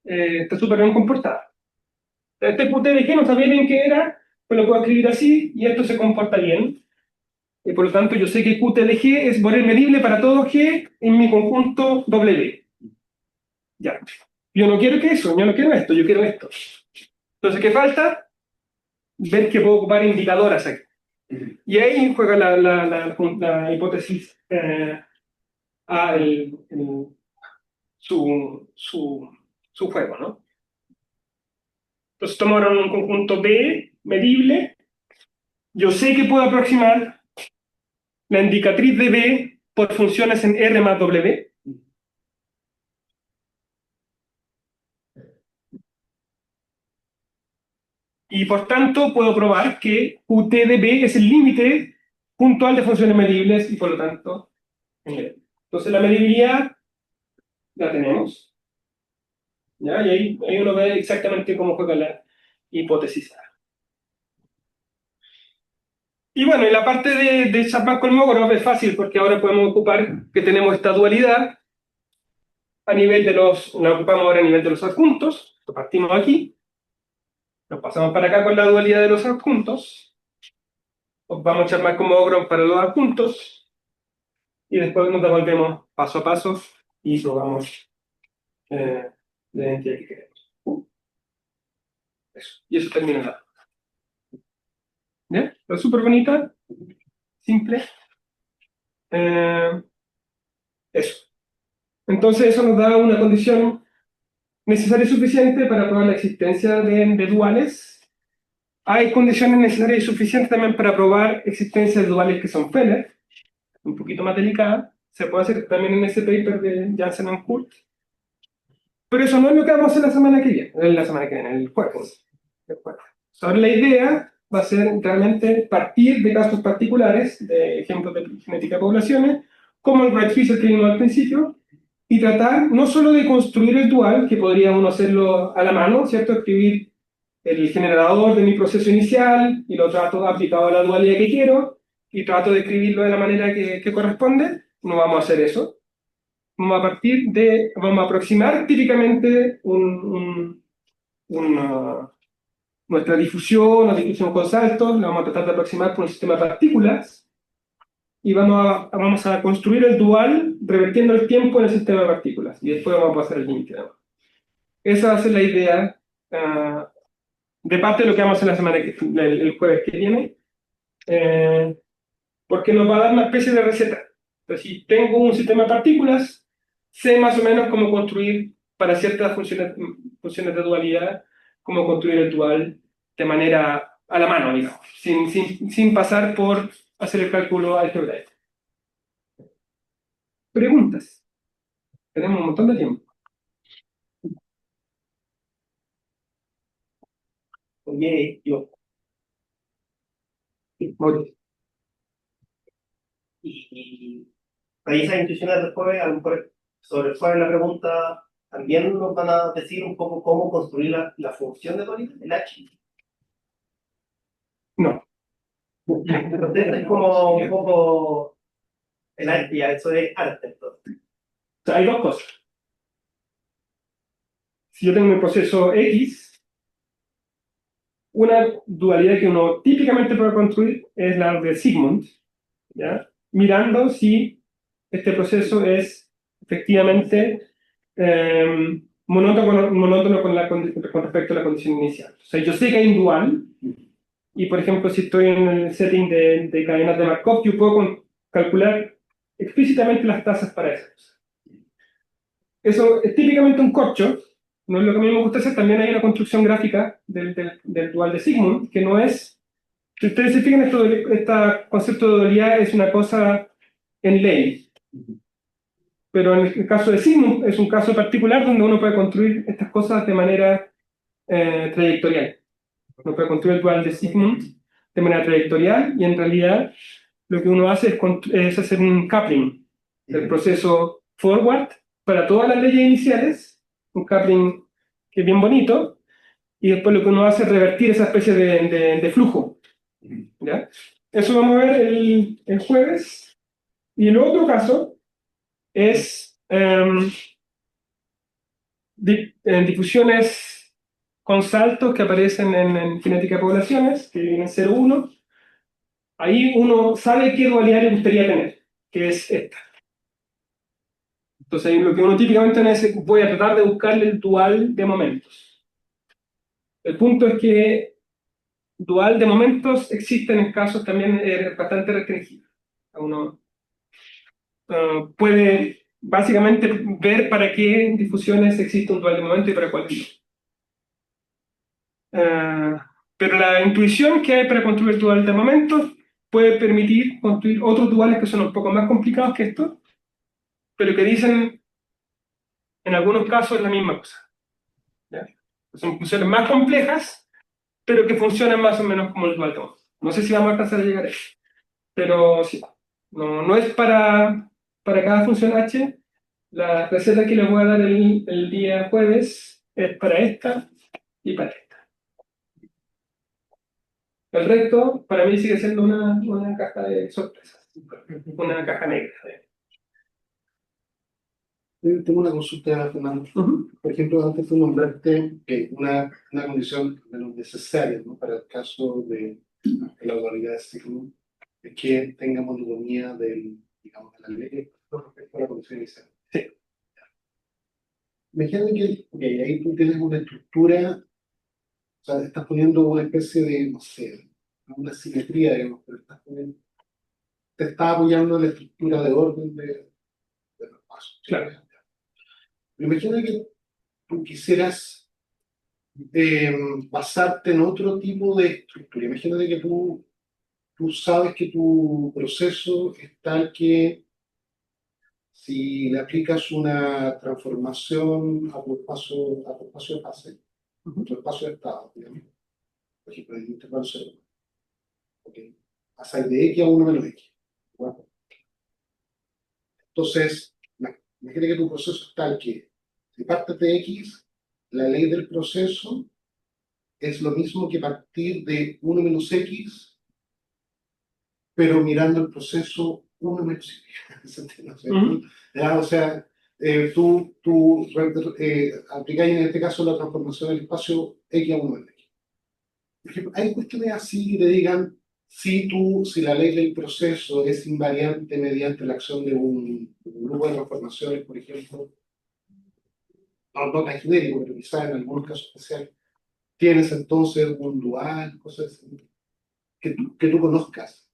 está súper bien comportada. Este QTDG no sabía bien qué era, pero lo puedo escribir así y esto se comporta bien. Y por lo tanto, yo sé que QTDG es valor medible para todo G en mi conjunto W. Ya. Yo no quiero que eso, yo no quiero esto, yo quiero esto. Entonces, ¿qué falta? Ver que puedo ocupar indicadoras aquí. Y ahí juega la hipótesis su juego, ¿no? Entonces tomaron un conjunto B medible. Yo sé que puedo aproximar la indicatriz de B por funciones en R más W. Y por tanto puedo probar que UT de B es el límite puntual de funciones medibles y por lo tanto entonces la medibilidad la tenemos. ¿Ya? Y ahí uno ve exactamente cómo juega la hipótesis A. Y bueno, y la parte de Chapman-Kolmogorov es fácil porque ahora podemos ocupar que tenemos esta dualidad a nivel de la ocupamos ahora a nivel de los adjuntos. Lo partimos aquí. Nos pasamos para acá con la dualidad de los adjuntos. Vamos a Chapman-Kolmogorov para los adjuntos. Y después nos devolvemos paso a paso y probamos la identidad que queremos. Eso. Y eso termina la. ¿Bien? Es súper bonita, simple. Eso. Entonces eso nos da una condición necesaria y suficiente para probar la existencia de duales. Hay condiciones necesarias y suficientes también para probar existencia de duales que son Feller, un poquito más delicada. Se puede hacer también en ese paper de Janssen and Kurt. Pero eso no es lo que vamos a hacer la semana que viene, el jueves. Ahora la idea va a ser realmente partir de casos particulares, de ejemplos de genética de poblaciones, como el Wright Fisher que vimos al principio, y tratar no solo de construir el dual, que podría uno hacerlo a la mano, ¿cierto? Escribir el generador de mi proceso inicial y lo trato aplicado a la dualidad que quiero y trato de escribirlo de la manera que corresponde. No vamos a hacer eso. Vamos a aproximar típicamente nuestra difusión, la difusión con saltos, la vamos a tratar de aproximar por un sistema de partículas y vamos a construir el dual revertiendo el tiempo en el sistema de partículas y después vamos a pasar el límite. Esa va a ser la idea de parte de lo que vamos a hacer el jueves que viene, porque nos va a dar una especie de receta. Entonces, si tengo un sistema de partículas, sé más o menos cómo construir para ciertas funciones de dualidad, cómo construir el dual de manera a la mano, digamos, sin pasar por hacer el cálculo algebraico. Preguntas. Tenemos un montón de tiempo. Oye, yo. Mauricio. Y ahí esas intuiciones del jueves, a lo mejor sobre el jueves la pregunta, también nos van a decir un poco cómo construir la función de dualidad, el H. No. Entonces es como un poco el arte, ya, eso es arte entonces. O sea, hay dos cosas. Si yo tengo mi proceso X, una dualidad que uno típicamente puede construir es la de Sigmund, ¿ya? Mirando si este proceso es efectivamente monótono con respecto a la condición inicial. O sea, yo sé que hay un dual, y por ejemplo, si estoy en el setting de cadenas de Markov, yo puedo calcular explícitamente las tasas para eso. Eso es típicamente un corcho, no es lo que a mí me gusta hacer. También hay una construcción gráfica del dual de Sigmund, que no es. Si ustedes se fijan, este concepto de dualidad es una cosa en ley. Pero en el caso de Sigmund es un caso particular donde uno puede construir estas cosas de manera trayectorial. Uno puede construir el dual de Sigmund de manera trayectorial y en realidad lo que uno hace es hacer un coupling del proceso forward para todas las leyes iniciales, un coupling que es bien bonito, y después lo que uno hace es revertir esa especie de flujo. ¿Ya? Eso vamos a ver el jueves. Y el otro caso es difusiones con saltos que aparecen en cinética de poblaciones, que vienen 0, 1. Ahí uno sabe qué dualidad le gustaría tener, que es esta. Entonces, ahí lo que uno típicamente hace es voy a tratar de buscarle el dual de momentos. El punto es que dual de momentos existen en casos también bastante restringidos. Uno puede básicamente ver para qué difusiones existe un dual de momento y para cuáles no. Pero la intuición que hay para construir dual de momentos puede permitir construir otros duales que son un poco más complicados que estos, pero que dicen en algunos casos la misma cosa. ¿Ya? Son funciones más complejas, pero que funcionan más o menos como el dual de momentos. No sé si vamos a alcanzar a llegar a eso, pero sí. No es para cada función H. La receta que les voy a dar el día jueves es para esta y para esta. El resto, para mí, sigue siendo una caja de sorpresas. Una caja negra. Tengo una consulta, Fernando. Por ejemplo, antes tú nombraste que una condición menos necesaria, ¿no?, para el caso de la dualidad de signo es que tenga monotonía digamos, de la ley respecto a la condición inicial. Sí. Imagínate que ahí tú tienes una estructura, o sea, estás poniendo una especie de, no sé, una simetría, digamos, pero te está apoyando en la estructura de orden de los pasos. Claro. Pero imagina que tú quisieras basarte en otro tipo de estructura. Imagínate que tú sabes que tu proceso es tal que si le aplicas una transformación a tu espacio de fase, a tu espacio de estado, digamos, por ejemplo, en el intervalo 0, okay, pasar de X a 1 menos X. Bueno, entonces, imagínate que tu proceso es tal que si partes de X, la ley del proceso es lo mismo que partir de 1 menos X, pero mirando el proceso 1 menos X. O sea, tú aplicáis en este caso la transformación del espacio X a 1 menos X. Por ejemplo, hay cuestiones así que te digan si la ley del proceso es invariante mediante la acción de un grupo de transformaciones, por ejemplo, no tan genérico, pero quizás en algunos casos especiales, tienes entonces un dual, cosas así, que tú conozcas.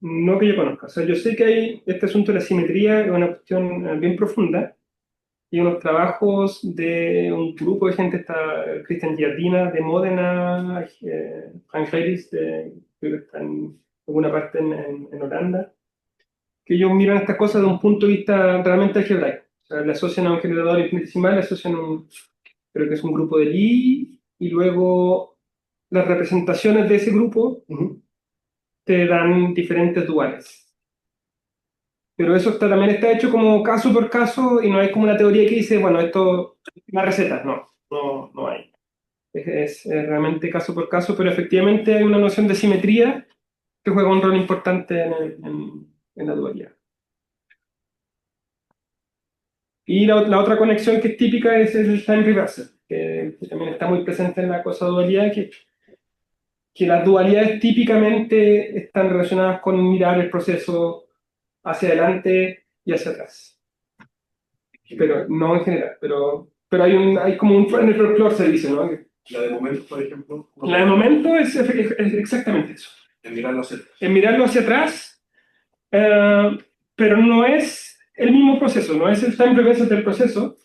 No que yo conozca. O sea, yo sé que hay este asunto de la simetría, es una cuestión bien profunda, y unos trabajos de un grupo de gente, está Cristian Giardina de Módena, Frank Geiris, creo que está en alguna parte en Holanda, que ellos miran estas cosas de un punto de vista realmente algebraico. O sea, le asocian a un generador infinitesimal, le asocian creo que es un grupo de Lie, y luego las representaciones de ese grupo te dan diferentes duales. Pero eso también está hecho como caso por caso y no hay como una teoría que dice, bueno, esto es una receta. No hay. Es realmente caso por caso, pero efectivamente hay una noción de simetría que juega un rol importante en la dualidad. Y la otra conexión que es típica es el time reversal, que también está muy presente en la cosa de dualidad, que las dualidades típicamente están relacionadas con mirar el proceso hacia adelante y hacia atrás. Pero no en general, pero hay como en el folclore se dice, ¿no? La de momento, por ejemplo. La de momento es exactamente eso. En mirarlo hacia atrás. En mirarlo hacia atrás, pero no es el mismo proceso, no es el time reversal del proceso.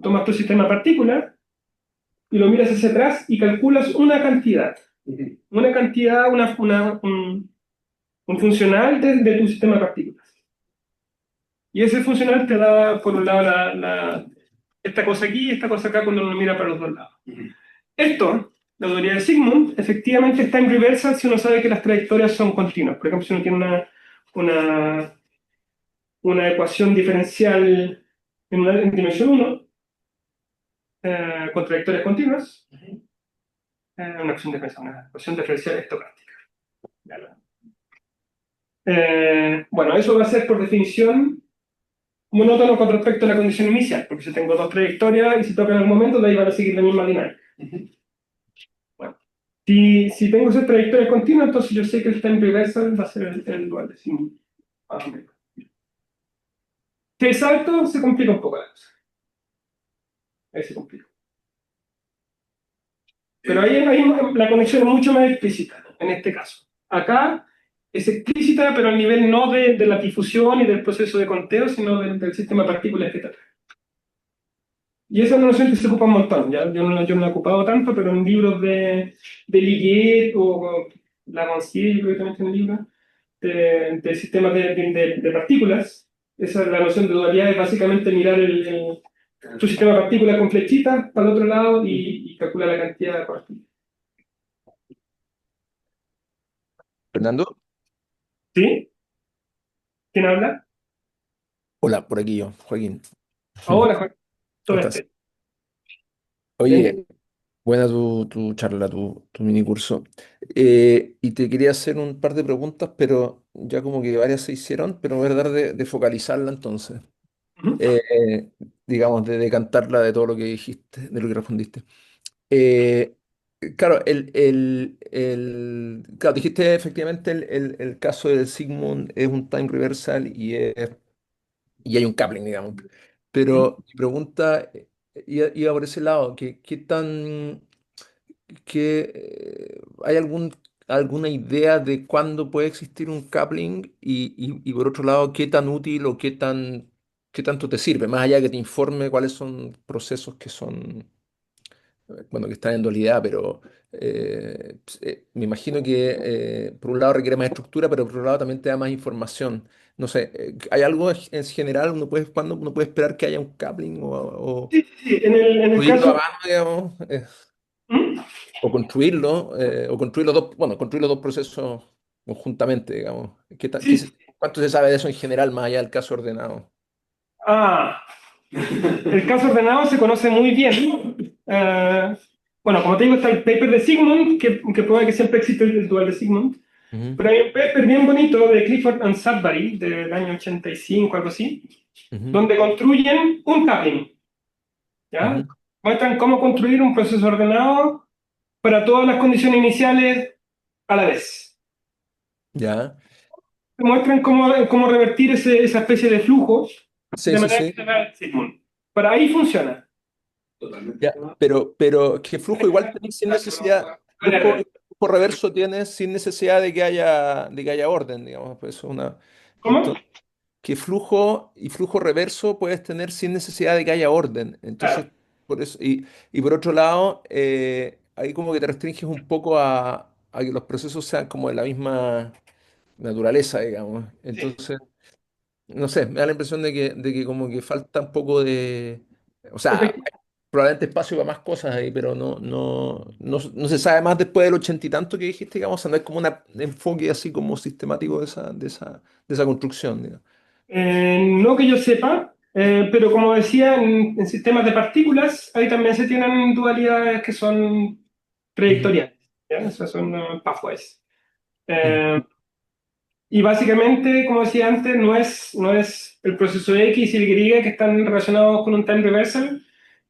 Tomas tu sistema particular y lo miras hacia atrás y calculas una cantidad. Una cantidad, un funcional de tu sistema particular. Y ese funcional te da, por un lado, esta cosa aquí y esta cosa acá cuando uno mira para los dos lados. Esto, la dualidad de Sigmund, efectivamente está en reversal si uno sabe que las trayectorias son continuas. Por ejemplo, si uno tiene una ecuación diferencial en dimensión 1, con trayectorias continuas, una ecuación diferencial estocástica. Bueno, eso va a ser por definición monótono con respecto a la condición inicial, porque si tengo dos trayectorias y si tocan en algún momento, de ahí van a seguir la misma dinámica. Bueno, si tengo esa trayectoria continua, entonces yo sé que el time reversal va a ser el dual de signo. Si hay salto, se complica un poco la cosa. Ahí se complica. Pero ahí la conexión es mucho más explícita, en este caso. Acá es explícita, pero a nivel no de la difusión y del proceso de conteo, sino del sistema de partículas que está atrás. Y esa noción que se ocupa un montón, ¿ya? Yo no la he ocupado tanto, pero en libros de Liguet o Lavoisier, yo creo que también tiene libros, de sistemas de partículas, esa, la noción de dualidad es básicamente mirar tu sistema de partículas con flechitas para el otro lado y calcular la cantidad correspondiente. Fernando, ¿Sí? ¿Quién habla? hola, por aquí yo, Joaquín. Ahora, Juan. ¿Cómo Todo estás? este. Oye, buena tu charla, tu mini curso. Y te quería hacer un par de preguntas, pero ya como que varias se hicieron, pero voy a tratar de focalizarla entonces. Ujú. Eh, digamos, de decantarla de todo lo que dijiste, de lo que respondiste. Eh, claro, claro, dijiste efectivamente el caso del Sigmund es un time reversal y hay un coupling, digamos. Pero mi pregunta iba por ese lado, ¿qué tan, hay alguna idea de cuándo puede existir un coupling y por otro lado, qué tan útil o qué tanto te sirve, más allá de que te informe cuáles son procesos que son bueno, que están en dualidad, pero me imagino que por un lado requiere más estructura, pero por otro lado también te da más información. No sé, ¿hay algo en general cuándo uno puede esperar que haya un coupling Sí, sí, sí. En el construirlo a caso. mano, digamos, ¿Mm? o construir los dos, bueno, construir los dos procesos conjuntamente, digamos? Sí, sí. ¿Cuánto se sabe de eso en general, más allá del caso ordenado? Ah, el caso ordenado se conoce muy bien. Bueno, como te digo, está el paper de Sigmund, que prueba que siempre existe el dual de Sigmund. Ujú, Pero hay un paper bien bonito de Clifford and Sudbury, del año 85, algo así, ujú, donde construyen un coupling. ¿Ya? ujú. Muestran cómo construir un proceso ordenado para todas las condiciones iniciales a la vez. Ya, Muestran cómo revertir esa especie de flujo sí, de sí, manera que sí. se vea el Sigmund. Para ahí funciona. Totalmente. Ya, pero que flujo igual tenés sin necesidad, flujo reverso tienes sin necesidad de que haya orden, digamos. Pues es ¿Cómo? entonces, que flujo y flujo reverso puedes tener sin necesidad de que haya orden. Entonces, Claro. por eso, y por otro lado, ahí como que te restringes un poco a que los procesos sean como de la misma naturaleza, digamos. Sí. Entonces, no sé, me da la impresión de que como que falta un poco de. O sea, Efectivamente. hay probablemente espacio para más cosas ahí, pero no se sabe más después del 80 y tanto que dijiste, digamos, o sea, no es como un enfoque así como sistemático de esa construcción, digamos. No que yo sepa, pero como decía, en sistemas de partículas, ahí también se tienen dualidades que son Ujú, trayectoriales, ¿ya? Esas son pathways. ujú, Eh, y básicamente, como decía antes, no es el proceso X y el Y que están relacionados con un time reversal,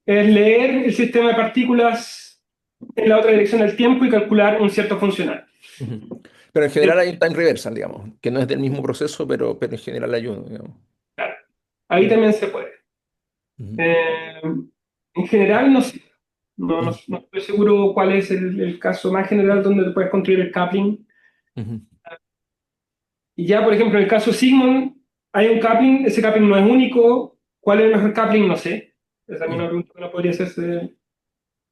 es leer el sistema de partículas en la otra dirección del tiempo y calcular un cierto funcional. ujú. Pero en general hay un time reversal, digamos, que no es del mismo proceso, pero en general hay uno, digamos. Claro. Ahí Ya. también se puede. Ujú, Eh, en general, no sé. No, no, ujú, no estoy seguro cuál es el caso más general donde te puedes construir el coupling. ujú, Y ya, por ejemplo, en el caso Sigmund, hay un coupling, ese coupling no es único. ¿Cuál es el mejor coupling? No sé. Esa es también una pregunta que no podría hacerse,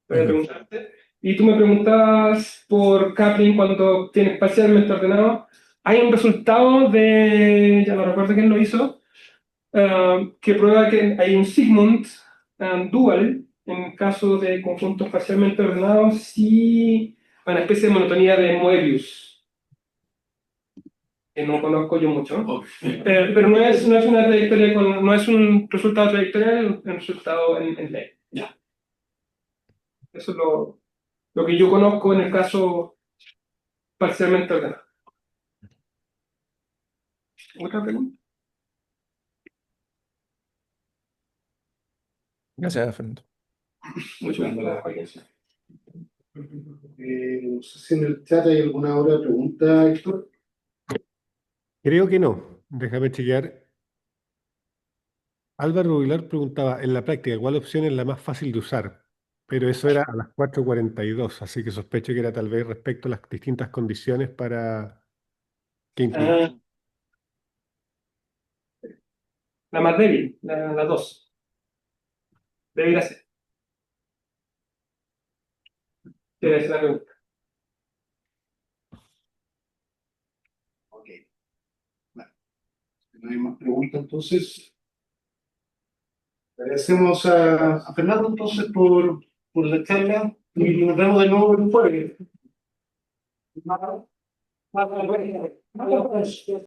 podría ujú, preguntarte. Y tú me preguntabas por coupling cuando tienes parcialmente ordenado. Hay un resultado ya no recuerdo quién lo hizo, que prueba que hay un Sigmund dual en caso de conjuntos parcialmente ordenados y una especie de monotonía de Moebius, que no conozco yo mucho. Ok. Pero no es una trayectoria no es un resultado trayectorial, es un resultado en ley. Ya. Eso es lo que yo conozco en el caso parcialmente ordenado. ¿Otra pregunta? Gracias, Fernando. Mucho gusto. No sé si en el chat hay alguna otra pregunta, Héctor. Creo que no. Déjame chequear. Álvaro Rubilar preguntaba, en la práctica, ¿cuál opción es la más fácil de usar? Pero eso era a las 4:42, así que sospecho que era tal vez respecto a las distintas condiciones para que implica. Ah, la más débil, la 2. Debe ir a ser. Debe ser la pregunta. Ok. Bueno, si no hay más preguntas, entonces. Agradecemos a Fernando entonces por la charla y nos vemos de nuevo el jueves.